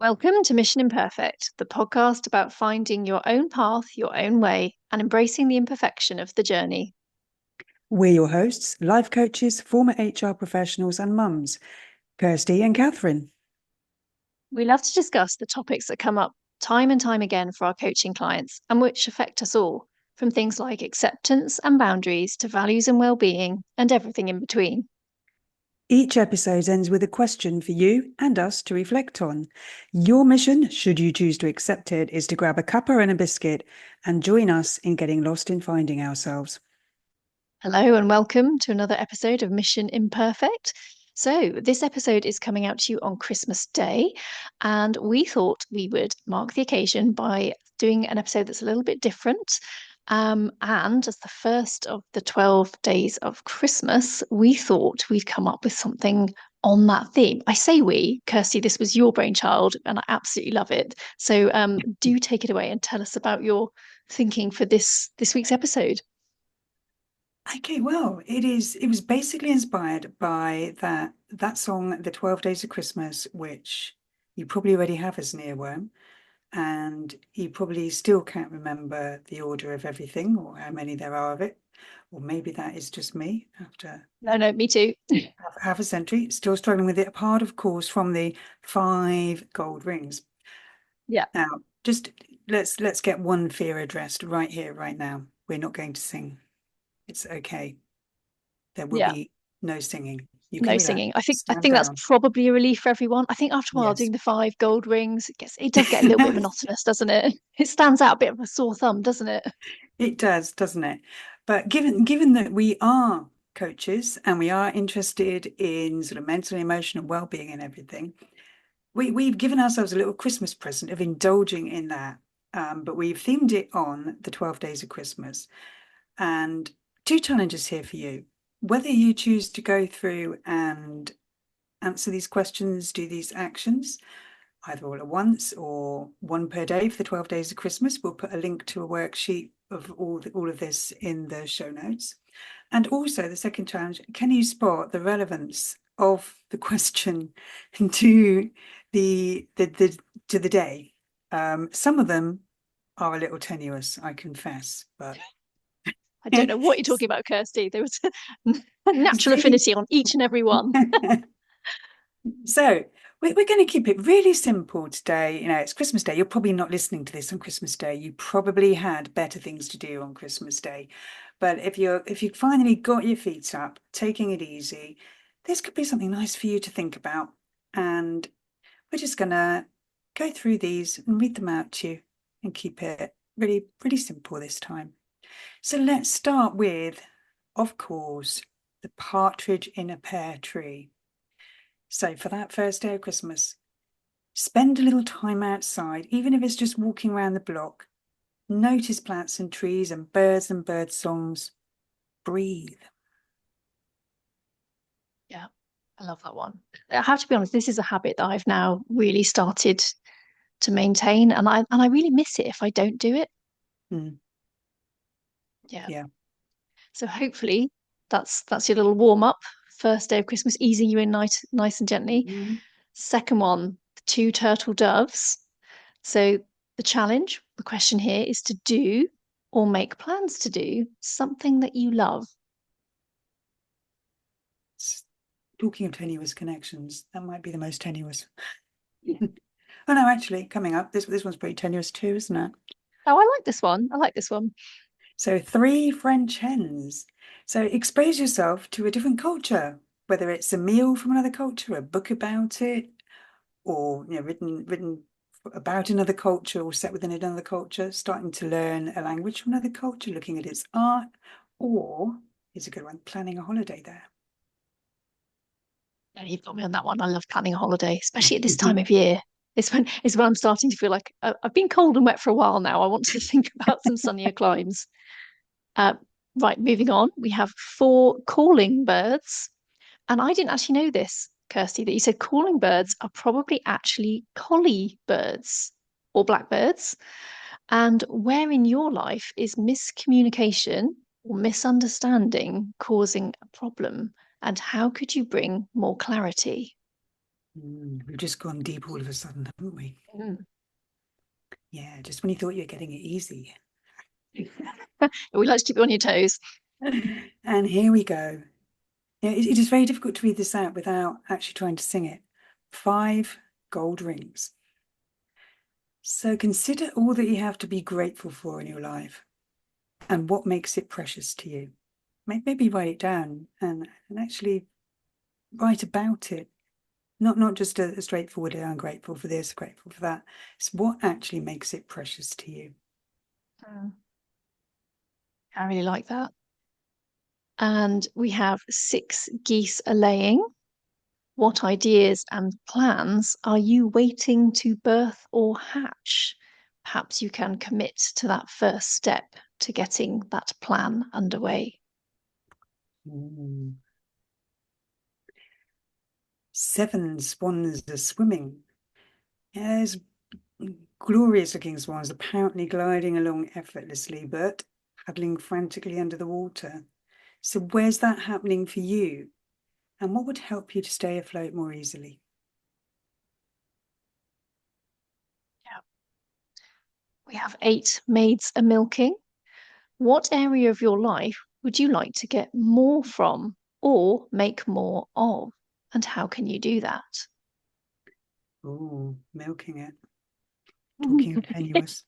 Welcome to Mission Imperfect, the podcast about finding your own path, your own way, and embracing the imperfection of the journey. We're your hosts, life coaches, former HR professionals, and mums, Kirsty and Catherine. We love to discuss the topics that come up time and time again for our coaching clients and which affect us all, from things like acceptance and boundaries to values and well-being and everything in between. Each episode ends with a question for you and us to reflect on. Your mission, should you choose to accept it, is to grab a cuppa and a biscuit and join us in getting lost in finding ourselves. Hello and welcome to another episode of Mission Imperfect. So, this episode is coming out to you on Christmas Day, and we thought we would mark the occasion by doing an episode that's a little bit different. And as the first of the 12 days of Christmas, we thought we'd come up with something on that theme. I say we, Kirsty, this was your brainchild, and I absolutely love it. So, do take it away and tell us about your thinking for this week's episode. Okay, well, it was basically inspired by that song, The 12 Days of Christmas, which you probably already have as an earworm, and you probably still can't remember the order of everything or how many there are of it. Or maybe that is just me after No, me too. half a century, still struggling with it, apart, of course, from the 5 gold rings. Yeah. Now, just let's get one fear addressed right here, right now. We're not going to sing. It's okay. There will Yeah. be no singing. You can No relax, singing. I stand think that's down. probably a relief for everyone. I think after a while Yes. doing the 5 gold rings, it does get a little bit monotonous, doesn't it? It stands out a bit of a sore thumb, doesn't it? It does, doesn't it? But given that we are coaches and we are interested in sort of mental and emotional well-being and everything, we've given ourselves a little Christmas present of indulging in that. But we've themed it on the 12 days of Christmas. And two challenges here for you. Whether you choose to go through and answer these questions, do these actions, either all at once or one per day for the 12 days of Christmas. We'll put a link to a worksheet of all of this in the show notes. And also the second challenge, can you spot the relevance of the question to the day? Some of them are a little tenuous, I confess, but I don't know what you're talking about, Kirsty. There was a natural see, affinity on each and every one. so we're going to keep it really simple today. You know, it's Christmas Day. You're probably not listening to this on Christmas Day. You probably had better things to do on Christmas Day. But if you finally got your feet up, taking it easy, this could be something nice for you to think about. And we're just going to go through these and read them out to you and keep it really, really simple this time. So let's start with, of course, the partridge in a pear tree. So for that first day of Christmas, spend a little time outside, even if it's just walking around the block. Notice plants and trees and bird songs. Breathe. Yeah, I love that one. I have to be honest, this is a habit that I've now really started to maintain, and I really miss it if I don't do it. Mm, Yeah. yeah. So hopefully that's your little warm up. First day of Christmas, easing you in nice and gently. Mhm. Second one, the two turtle doves. So the question here is to do or make plans to do something that you love. Talking of tenuous connections, that might be the most tenuous. Oh no, actually, coming up, this one's pretty tenuous too, isn't it? Oh, I like this one. I like this one. So 3 French hens. So expose yourself to a different culture, whether it's a meal from another culture, a book about it, or written about another culture or set within another culture, starting to learn a language from another culture, looking at its art, or is a good one, planning a holiday there. Yeah, you've got me on that one. I love planning a holiday, especially at this time of year. It's when I'm starting to feel like I've been cold and wet for a while now. I want to think about some sunnier climes. Uh, right, moving on. We have four calling birds. And I didn't actually know this, Kirsty, that you said calling birds are probably actually collie birds or blackbirds. And where in your life is miscommunication or misunderstanding causing a problem? And how could you bring more clarity? We've just gone deep all of a sudden, haven't we? Mm. Yeah, just when you thought you were getting it easy. We like to keep you on your toes. And here we go. Yeah, it is very difficult to read this out without actually trying to sing it. 5 gold rings. So consider all that you have to be grateful for in your life and what makes it precious to you. Maybe write it down and actually write about it. Not just a straightforward, I'm grateful for this, grateful for that. It's what actually makes it precious to you. Mm. I really like that. And we have 6 geese a laying. What ideas and plans are you waiting to birth or hatch? Perhaps you can commit to that first step to getting that plan underway. Mm. 7 swans are swimming. Yes, glorious looking swans, apparently gliding along effortlessly, but paddling frantically under the water. So, where's that happening for you? And what would help you to stay afloat more easily? Yeah. We have 8 maids a milking. What area of your life would you like to get more from or make more of? And how can you do that? Oh, milking it. Talking of tenuous.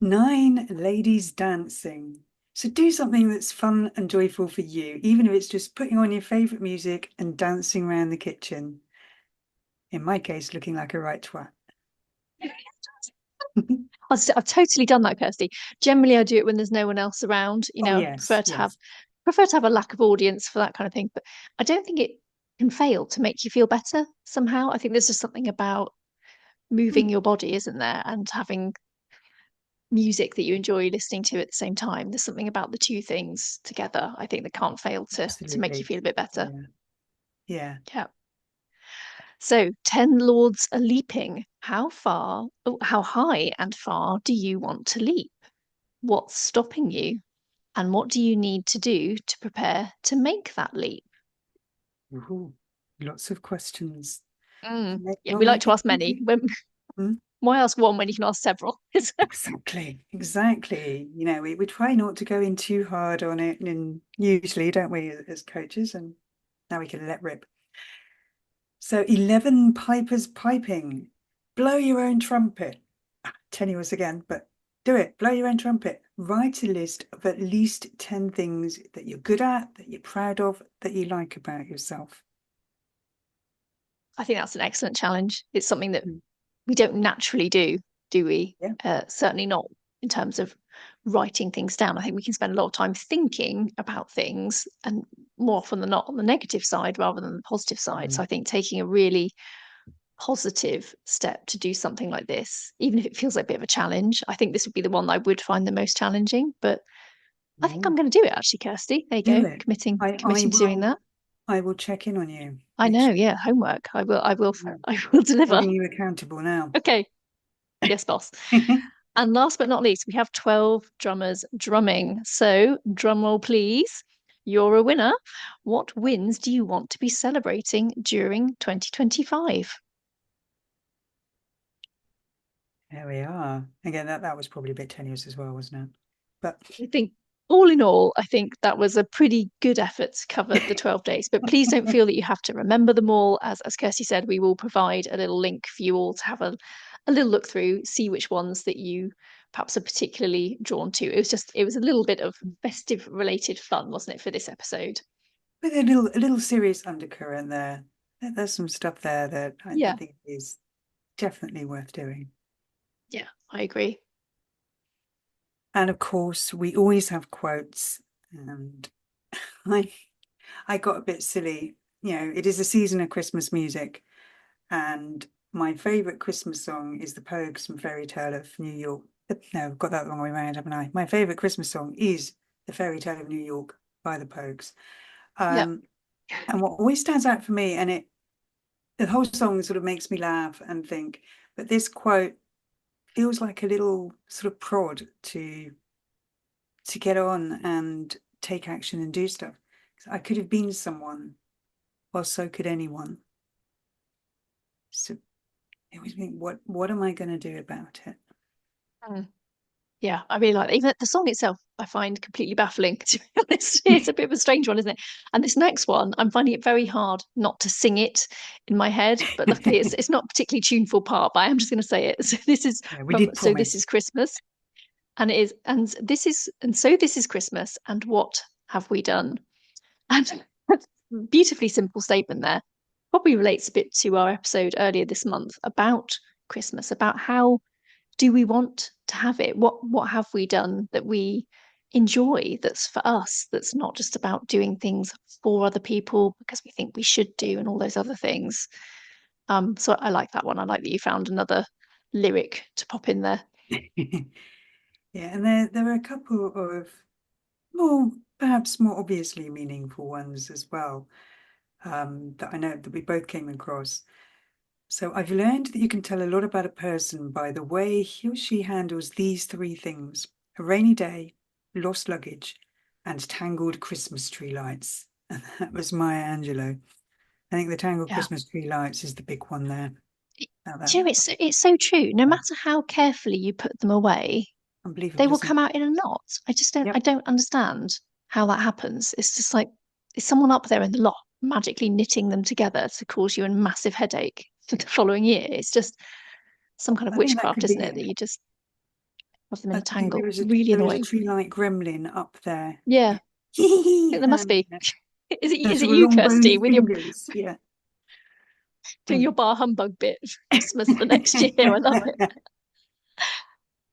9 ladies dancing. So do something that's fun and joyful for you, even if it's just putting on your favourite music and dancing around the kitchen. In my case, looking like a right twat. I've totally done that, Kirsty. Generally, I do it when there's no one else around. Oh Prefer yes, to have yes. a lack of audience for that kind of thing. But I don't think it can fail to make you feel better somehow. I think there's just something about moving Mm, your body, isn't there? And having music that you enjoy listening to at the same time. There's something about the two things together, I think, that can't fail to make you absolutely. feel a bit better. Yeah. Yeah. Yeah. So 10 lords a leaping. How high and far do you want to leap? What's stopping you? And what do you need to do to prepare to make that leap? Ooh, lots of questions. Yeah, You'll we like make to it ask many. easy. Mm, Why ask one when you can ask several? exactly. Exactly. We try not to go in too hard on it, and usually, don't we, as coaches? And now we can let rip. So 11 pipers piping. Blow your own trumpet. Tenuous again, but do it. Blow your own trumpet. Write a list of at least 10 things that you're good at, that you're proud of, that you like about yourself. I think that's an excellent challenge. It's something that Mm, we don't naturally do we? yeah. Certainly not in terms of writing things down. I think we can spend a lot of time thinking about things and more often than not on the negative side rather than the positive side. So Mm. I think taking a really positive step to do something like this, even if it feels like a bit of a challenge, I think this would be the one that I would find the most challenging. But I think I'm Oh, going to do it actually, Kirsty. There you do go. it. I Committing to doing that. will check in on you. I Make know, sure yeah, homework. I'm I will deliver. holding you accountable now. Okay. Yes, boss. And last but not least, we have 12 drummers drumming. So, drum roll, please. You're a winner. What wins do you want to be celebrating during 2025? There we are. Again, that was probably a bit tenuous as well, wasn't it? But I think, all in all, I think that was a pretty good effort to cover the 12 days. But please don't feel that you have to remember them all. As Kirsty said, we will provide a little link for you all to have a little look through, see which ones that you perhaps are particularly drawn to. It was a little bit of festive related fun, wasn't it, for this episode? with a little serious undercurrent there. There's some stuff there that I Yeah. think is definitely worth doing. Yeah, I agree. And of course, we always have quotes. And I I got a bit silly. It is a season of Christmas music, and my favourite Christmas song is the Pogues from Fairy Tale of New York. No, I've got that the wrong way around, haven't I? My favourite Christmas song is The Fairy Tale of New York by the Pogues. Yeah. Um, and what always stands out for me, and the whole song sort of makes me laugh and think, but this quote feels like a little sort of prod to get on and take action and do stuff. I could have been someone Well, so could anyone. So it was me, what am I going to do about it? Mm. Yeah, I really like it. Even the song itself, I find completely baffling, to be honest. It's a bit of a strange one, isn't it? And this next one, I'm finding it very hard not to sing it in my head. But luckily, it's not a particularly tuneful part, but I am just going to say it. So this is Yeah, we from did So This promise. Is Christmas. And it is, and this is, and so this is Christmas. And what have we done? And beautifully simple statement there. Probably relates a bit to our episode earlier this month about Christmas, about how do we want to have it? What have we done that we enjoy that's for us, that's not just about doing things for other people because we think we should do and all those other things. So I like that one. I like that you found another lyric to pop in there. Yeah, and there are a couple of more, perhaps more obviously meaningful ones as well, that I know that we both came across. So I've learned that you can tell a lot about a person by the way he or she handles these three things: a rainy day, lost luggage, and tangled Christmas tree lights. And that was Maya Angelou. I think the tangled Yeah. Christmas tree lights is the big one there. Now that Do you know, it's so true. No uh, matter how carefully you put them away, they unbelievable, will isn't it? come out in a knot. I Yep. don't understand how that happens. It's just like, is someone up there in the loft magically knitting them together to cause you a massive headache for the following year? It's just some kind of I think that witchcraft, could be isn't it? That it. you just have them in I a think tangle. Really there is a annoying. tree light gremlin up there. Yeah, Yeah. I think there must be. Yeah. The Is it sort of you, long Kirsty, bony with your fingers. Yeah. doing your bar humbug bit for Christmas the next year? I love it.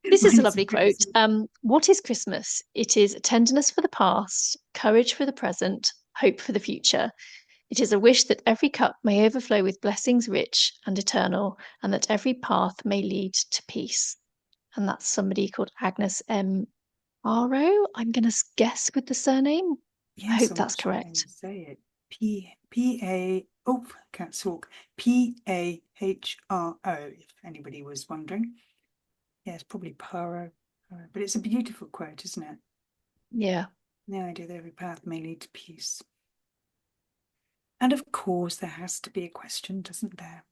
This is a Mine's a lovely bit quote. What is Christmas? It is tenderness for the past, courage for the present, hope for the future. It is a wish that every cup may overflow with blessings rich and eternal, and that every path may lead to peace. And that's somebody called Agnes M. Aro. I'm going to guess with the surname. I Yes, hope I'm that's not sure how you correct. say it. P A oh, can't talk. Pahro, if anybody was wondering. Yeah, it's probably Paro. But it's a beautiful quote, isn't it? Yeah. The idea that every path may lead to peace. And of course, there has to be a question, doesn't there?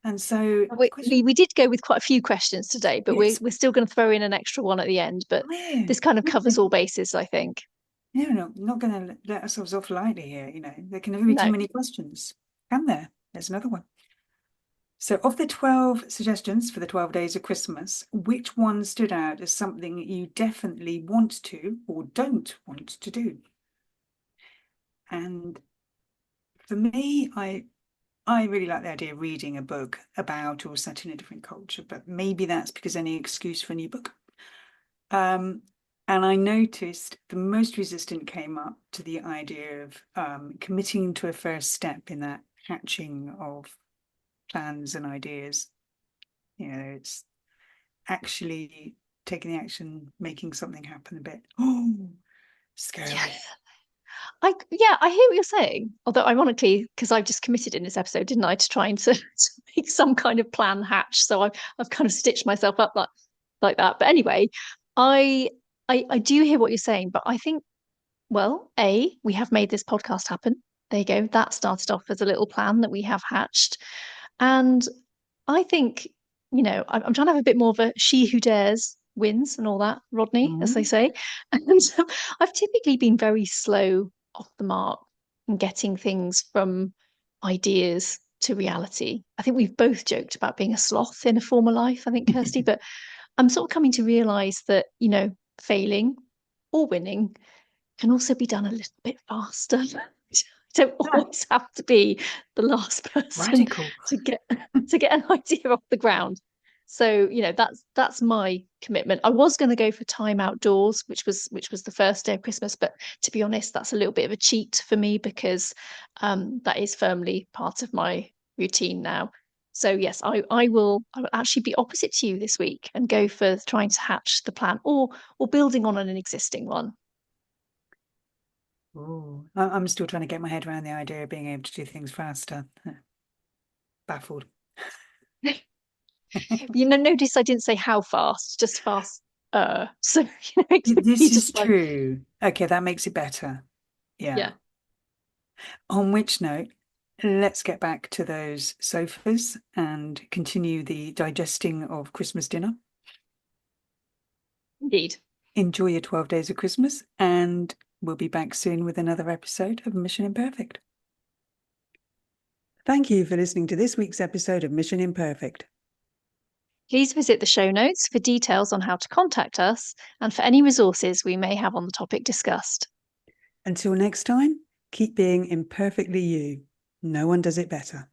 And so the question, We did go with quite a few questions today, but yes, we're still going to throw in an extra one at the end. But yeah, this kind of covers okay. all bases, I think. No, not going to let ourselves off lightly here. There can never be too No. many questions, can there? There's another one. So, of the 12 suggestions for the 12 days of Christmas, which one stood out as something you definitely want to or don't want to do? And for me, I really like the idea of reading a book about or set in a different culture, but maybe that's because any excuse for a new book. Um, and I noticed the most resistant came up to the idea of committing to a first step in that hatching of plans and ideas. It's actually taking the action, making something happen a bit. Oh, Yeah. scary. I hear what you're saying. Although ironically, because I've just committed in this episode, didn't I, to trying to make some kind of plan hatch. So I've kind of stitched myself up like that. But anyway, I I do hear what you're saying, but I think, well, A, we have made this podcast happen. There you go. That started off as a little plan that we have hatched. And I think, I'm trying to have a bit more of a she who dares wins and all that, Rodney, as they Mm. say. And I've typically been very slow off the mark in getting things from ideas to reality. I think we've both joked about being a sloth in a former life, I think, Kirsty, but I'm sort of coming to realize that, failing or winning can also be done a little bit faster. You don't Ah, always have to be the last person radical. to get an idea off the ground. So, that's my commitment. I was going to go for time outdoors, which was the first day of Christmas, but to be honest, that's a little bit of a cheat for me because that is firmly part of my routine now. So yes, I will actually be opposite to you this week and go for trying to hatch the plan or building on an existing one. Oh, I'm still trying to get my head around the idea of being able to do things faster. Baffled. Notice I didn't say how fast, just fast. So it's really This is just like, true. Okay, that makes it better. yeah. Yeah. On which note, let's get back to those sofas and continue the digesting of Christmas dinner. Indeed. Enjoy your 12 days of Christmas, and we'll be back soon with another episode of Mission Imperfect. Thank you for listening to this week's episode of Mission Imperfect. Please visit the show notes for details on how to contact us and for any resources we may have on the topic discussed. Until next time, keep being imperfectly you. No one does it better.